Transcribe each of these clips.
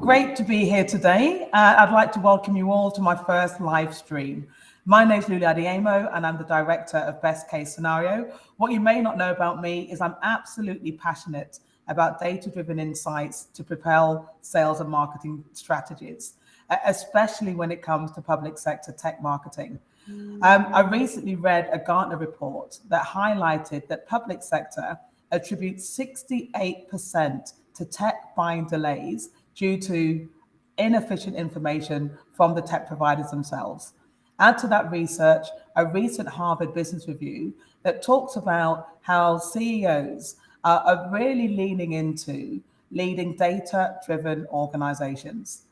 Great to be here today. I'd like to welcome you all to my first live stream. My name is Luli and I'm the director of Best Case Scenario. What you may not know about me is I'm absolutely passionate about data-driven insights to propel sales and marketing strategies, especially when it comes to public sector tech marketing. I recently read a Gartner report that highlighted that public sector attributes 68% to tech buying delays due to inefficient information from the tech providers themselves. Add to that research a recent Harvard Business Review that talks about how CEOs are really leaning into leading data-driven organizations.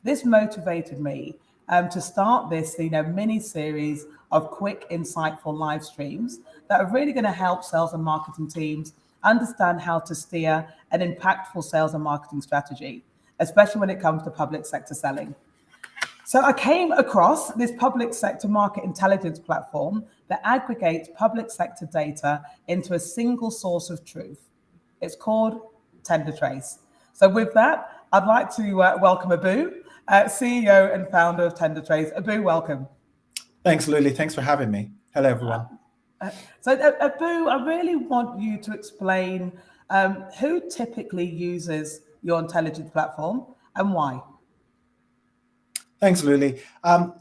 This motivated me to start this mini series of quick, insightful live streams that are really going to help sales and marketing teams understand how to steer an impactful sales and marketing strategy, especially when it comes to public sector selling. So I came across this public sector market intelligence platform that aggregates public sector data into a single source of truth. It's called Tendertrace. So with that, I'd like to welcome Abu, CEO and founder of Tendertrace. Abu, welcome. Thanks, Luli. Thanks for having me. Hello, everyone. So Abu, I really want you to explain who typically uses your intelligence platform and why. Thanks, Luli.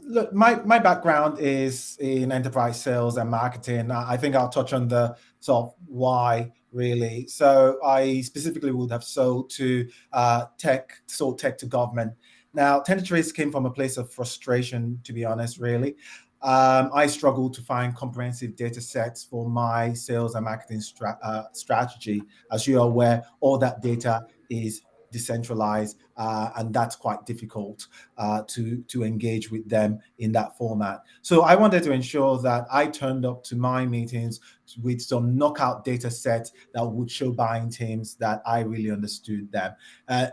Look, my background is in enterprise sales and marketing. I think I'll touch on the sort of why, really. So I specifically would have sold tech to government. Now, Tendertrace came from a place of frustration, to be honest, really. I struggled to find comprehensive data sets for my sales and marketing strategy. As you are aware, all that data is decentralized, and that's quite difficult to engage with them in that format. So I wanted to ensure that I turned up to my meetings with some knockout data sets that would show buying teams that I really understood them.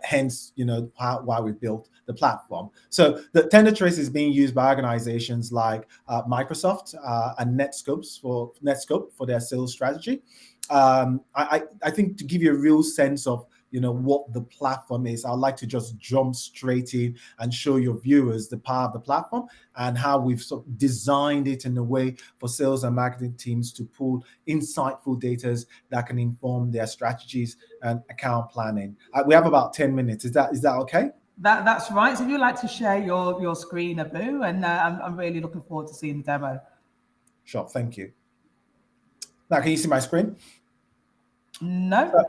Hence, why we built the platform. So the Tendertrace is being used by organizations like Microsoft and Netscope for their sales strategy. I think to give you a real sense of what the platform is, I'd like to just jump straight in and show your viewers the power of the platform and how we've sort of designed it in a way for sales and marketing teams to pull insightful data that can inform their strategies and account planning. We have about 10 minutes. Is that okay? That's right. So if you'd like to share your screen, Abu, and I'm really looking forward to seeing the demo. Sure, thank you. Now, can you see my screen? No.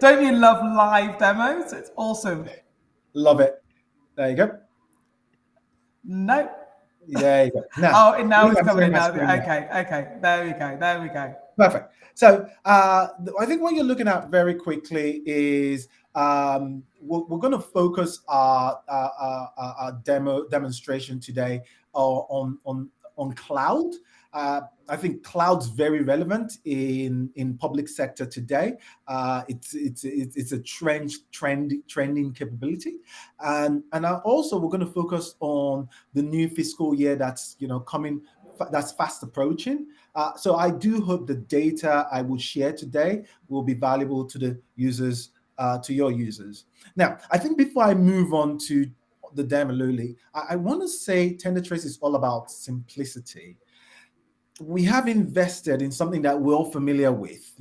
Don't you love live demos? It's awesome. Love it. There you go. No. There you go. Now, now it's coming now. Okay. There we go. Perfect. So I think what you're looking at very quickly is we're going to focus our demonstration today on cloud. I think cloud's very relevant in public sector today. It's a trending capability, and also we're going to focus on the new fiscal year that's coming, that's fast approaching. So I do hope the data I will share today will be valuable to the users, to your users. Now, I think before I move on to the demo, Luli, I want to say Tendertrace is all about simplicity. We have invested in something that we're all familiar with,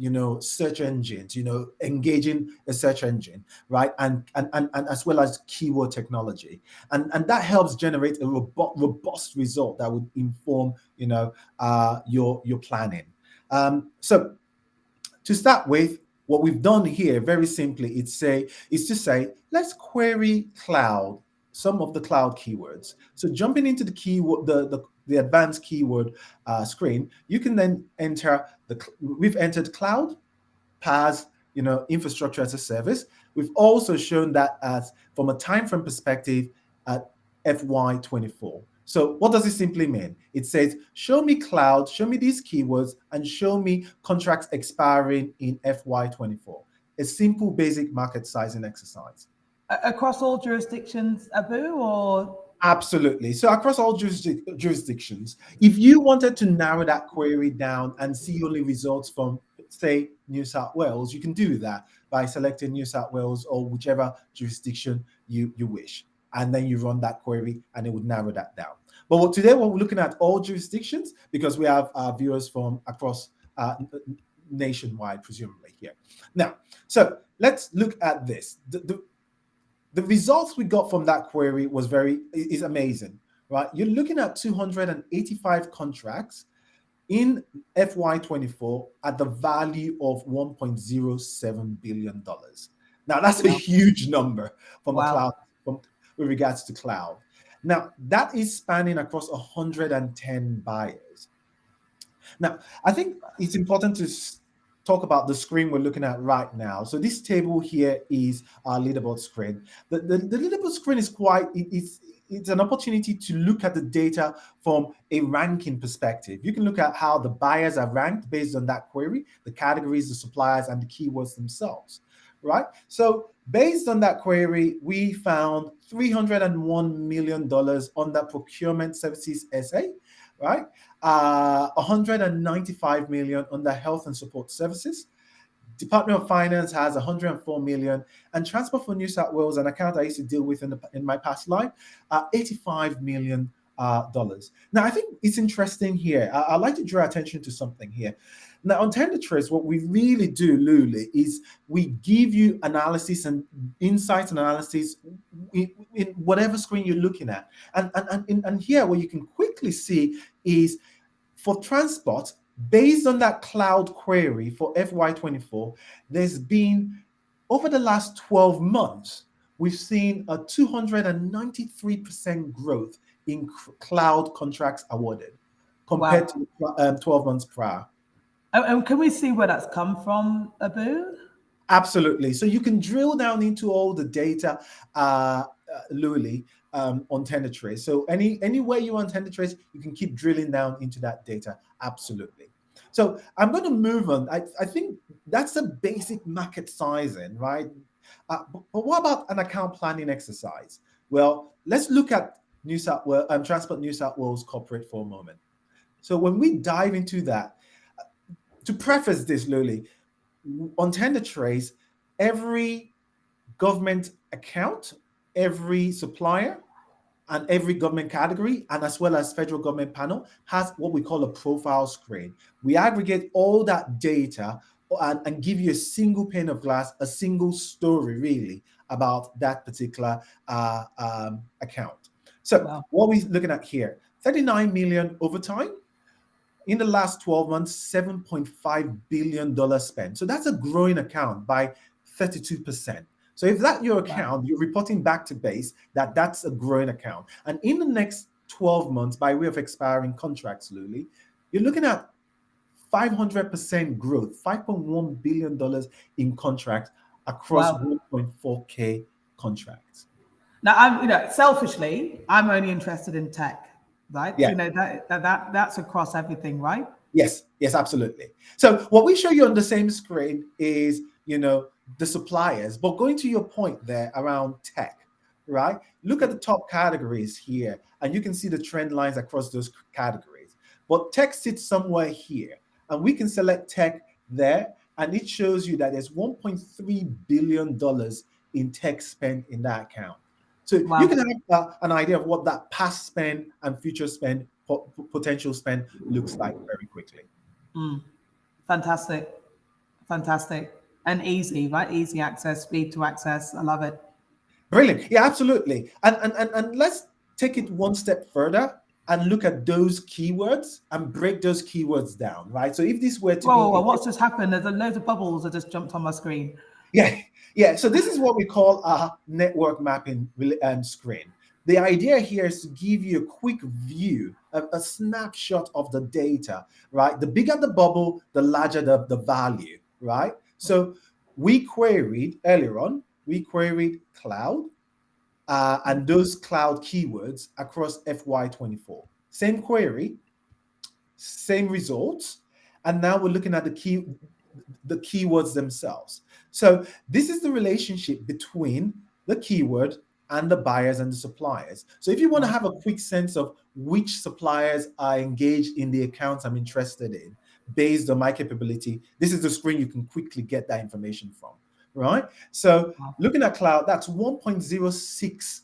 search engines, engaging a search engine, right? And as well as keyword technology. And that helps generate a robust result that would inform, your planning. So to start with, what we've done here, very simply, is to say, let's query cloud, some of the cloud keywords. So jumping into the keyword, the advanced keyword screen, you can then enter we've entered cloud, PaaS, infrastructure as a service. We've also shown that as from a time frame perspective at FY24. So what does it simply mean? It says, show me cloud, show me these keywords, and show me contracts expiring in FY24. A simple, basic market sizing exercise. Across all jurisdictions, Abu, or? Absolutely. So across all jurisdictions, if you wanted to narrow that query down and see only results from say New South Wales, you can do that by selecting New South Wales or whichever jurisdiction you wish. And then you run that query and it would narrow that down. But today we're looking at all jurisdictions because we have viewers from across nationwide, presumably here. Now, so let's look at this. The results we got from that query is amazing, right? You're looking at 285 contracts in FY24 at the value of $1.07 billion. Now, that's a huge number from a cloud, with regards to cloud. Now, that is spanning across 110 buyers. Now, I think it's important to talk about the screen we're looking at right now. So this table here is our leaderboard screen. The leaderboard screen is it's an opportunity to look at the data from a ranking perspective. You can look at how the buyers are ranked based on that query, the categories, the suppliers, and the keywords themselves, right? So based on that query, we found $301 million under procurement services SA, right? 195 million under health and support services. Department of Finance has 104 million, and Transport for New South Wales, an account I used to deal with in my past life, $85 million. Now, I think it's interesting here. I'd like to draw attention to something here. Now, on Tendertrace, what we really do, Luli, is we give you analysis and insights and analysis in whatever screen you're looking at. And here, what you can quickly see is for transport, based on that cloud query for FY24, there's been, over the last 12 months, we've seen a 293% growth in cloud contracts awarded compared to 12 months prior. And can we see where that's come from, Abu? Absolutely. So you can drill down into all the data, Luli, on Tendertrace. So anywhere you want Tendertrace, you can keep drilling down into that data. Absolutely. So I'm going to move on. I think that's a basic market sizing, right? But what about an account planning exercise? Well, let's look at Transport New South Wales Corporate for a moment. So when we dive into that, to preface this, Luli, on Tendertrace, every government account, every supplier, and every government category, and as well as federal government panel, has what we call a profile screen. We aggregate all that data and give you a single pane of glass, a single story, really, about that particular account. So what are we looking at here? 39 million overtime. In the last 12 months, $7.5 billion spent. So that's a growing account by 32%. So if that's your account, you're reporting back to base that's a growing account. And in the next 12 months, by way of expiring contracts, Luli, you're looking at 500% growth, $5.1 billion in contracts across 1.4K contracts. Now, selfishly, I'm only interested in tech. Right? Yeah. That's across everything, right? Yes, absolutely. So what we show you on the same screen is, the suppliers, but going to your point there around tech, right? Look at the top categories here, and you can see the trend lines across those categories. But tech sits somewhere here, and we can select tech there, and it shows you that there's $1.3 billion in tech spent in that account. So you can have an idea of what that past spend and future spend, potential spend looks like very quickly. Fantastic. And easy, right? Easy access, speed to access. I love it. Brilliant. Yeah, absolutely. And let's take it one step further and look at those keywords and break those keywords down, right? So if this were to what's just happened? There's a load of bubbles that just jumped on my screen. Yeah. So this is what we call a network mapping screen. The idea here is to give you a quick view, a snapshot of the data, right? The bigger the bubble, the larger the value, right? So we queried earlier on, cloud and those cloud keywords across FY24. Same query, same results, and now we're looking at the keywords themselves. So this is the relationship between the keyword and the buyers and the suppliers. So if you want to have a quick sense of which suppliers are engaged in the accounts I'm interested in, based on my capability. This is the screen you can quickly get that information from, right? So looking at cloud, that's $1.06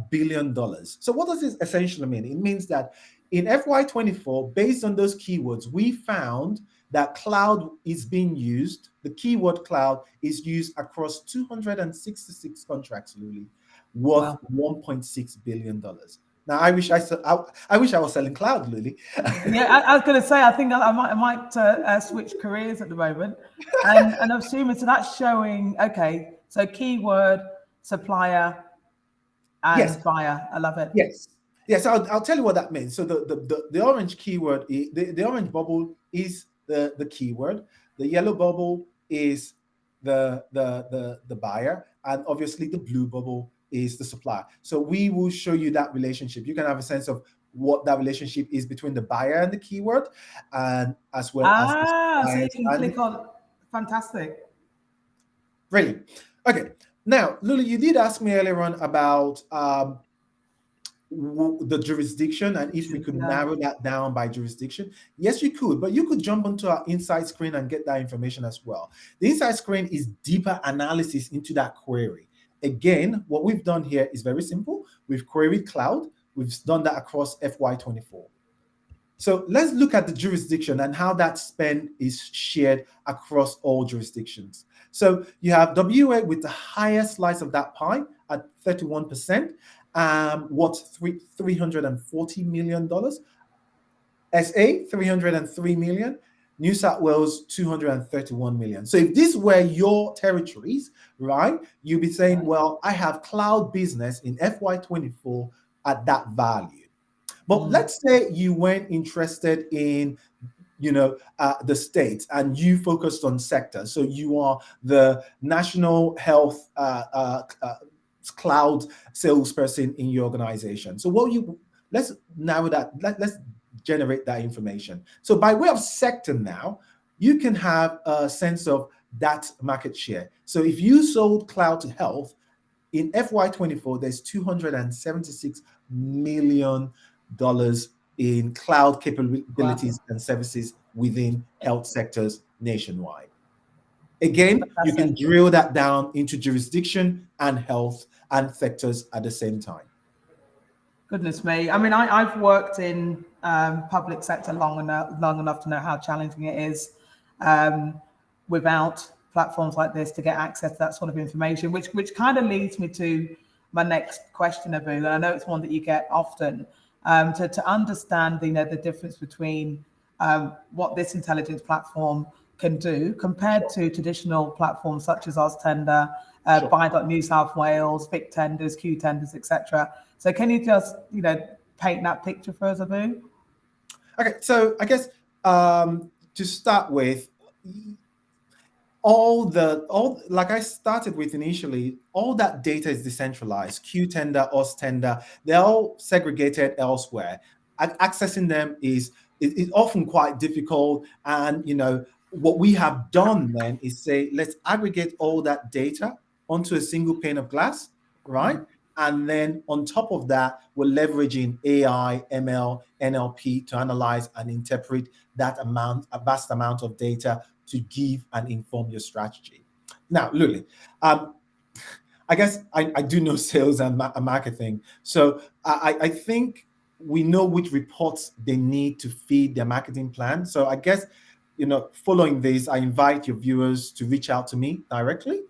billion. So what does this essentially mean? It means that in FY24, based on those keywords, we found that cloud is being used. The keyword cloud is used across 266 contracts, Luli, worth $1.6 billion. Now, I wish I was selling cloud, Luli. Yeah, I was going to say, I think I might switch careers at the moment, and I'm assuming so that's showing. Okay, so keyword, supplier, and buyer. I love it. Yes. I'll tell you what that means. So the orange keyword, the orange bubble is the keyword. The yellow bubble is the buyer, and obviously the blue bubble is the supplier. So we will show you that relationship. You can have a sense of what that relationship is between the buyer and the keyword, and as well as the so you can click on. Fantastic. Brilliant. Okay. Now, Luli, you did ask me earlier on about the jurisdiction and if we could narrow that down by jurisdiction. Yes, you could, but you could jump onto our insight screen and get that information as well. The insight screen is deeper analysis into that query. Again, what we've done here is very simple. We've queried cloud. We've done that across FY24. So let's look at the jurisdiction and how that spend is shared across all jurisdictions. So you have WA with the highest slice of that pie at 31%, what's $340 million. SA, 303 million. New South Wales, 231 million. So if these were your territories, right, you'd be saying, well, I have cloud business in FY24 at that value. But let's say you weren't interested in, the states and you focused on sector. So you are the national health cloud salesperson in your organization. So let's narrow that. Let's generate that information. So by way of sector now, you can have a sense of that market share. So if you sold cloud to health in FY24, there's $276 million in cloud capabilities and services within health sectors nationwide. Again, you can drill that down into jurisdiction and health and sectors at the same time. Goodness me. I mean, I've worked in public sector long enough to know how challenging it is without platforms like this to get access to that sort of information, which kind of leads me to my next question, Abu, and I know it's one that you get often, to understand the difference between what this intelligence platform can do compared to traditional platforms such as OzTender, Buy.New South Wales, Vic Tenders, Q Tenders, etc. So can you just paint that picture for us, Abu? Okay, so I guess to start with, like I started with initially, all that data is decentralized. Q Tender, OzTender, they're all segregated elsewhere. Accessing them is often quite difficult. And what we have done then is say, let's aggregate all that data onto a single pane of glass, right? And then on top of that, we're leveraging AI, ML, NLP to analyze and interpret a vast amount of data to give and inform your strategy. Now, Luli, I guess I do know sales and marketing. So I think we know which reports they need to feed their marketing plan. So I guess, following this, I invite your viewers to reach out to me directly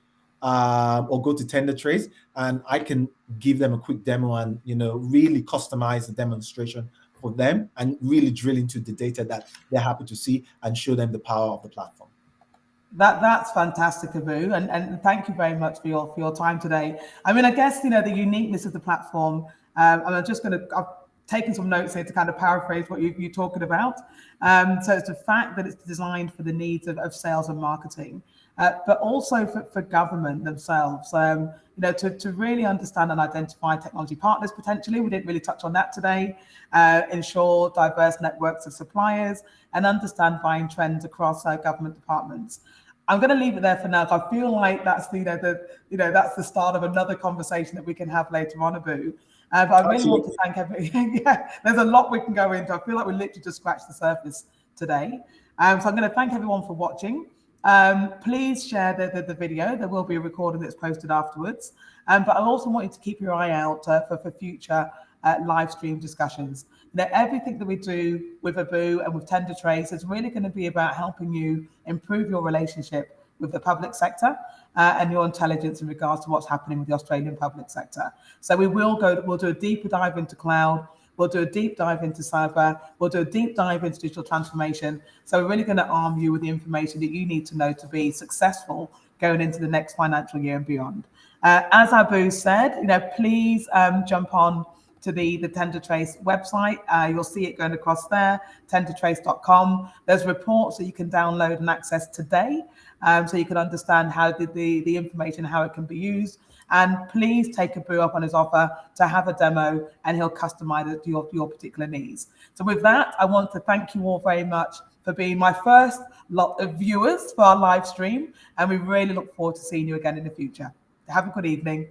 or go to Tendertrace, and I can give them a quick demo and, really customize the demonstration for them and really drill into the data that they're happy to see and show them the power of the platform. That's fantastic, Abu, and thank you very much for your time today. I mean, I guess the uniqueness of the platform. And I've taken some notes here to kind of paraphrase what you're talking about. So it's the fact that it's designed for the needs of sales and marketing, but also for government themselves. To really understand and identify technology partners potentially. We didn't really touch on that today. Ensure diverse networks of suppliers and understand buying trends across government departments. I'm going to leave it there for now. I feel like that's that's the start of another conversation that we can have later on, Abu. But I really want to thank everybody. Yeah, there's a lot we can go into. I feel like we literally just scratched the surface today. So I'm going to thank everyone for watching. Please share the video. There will be a recording that's posted afterwards. But I also want you to keep your eye out for future live stream discussions. Everything that we do with Abu and with Tendertrace is really going to be about helping you improve your relationship with the public sector and your intelligence in regards to what's happening with the Australian public sector. So we'll do a deeper dive into cloud. We'll do a deep dive into cyber. We'll do a deep dive into digital transformation. So we're really going to arm you with the information that you need to know to be successful going into the next financial year and beyond. As Abu said, please jump on to the Tendertrace website. You'll see it going across there, tendertrace.com. There's reports that you can download and access today, so you can understand how the information, how it can be used. And please take Abu up on his offer to have a demo, and he'll customize it to your particular needs. So with that, I want to thank you all very much for being my first lot of viewers for our live stream, and we really look forward to seeing you again in the future. Have a good evening.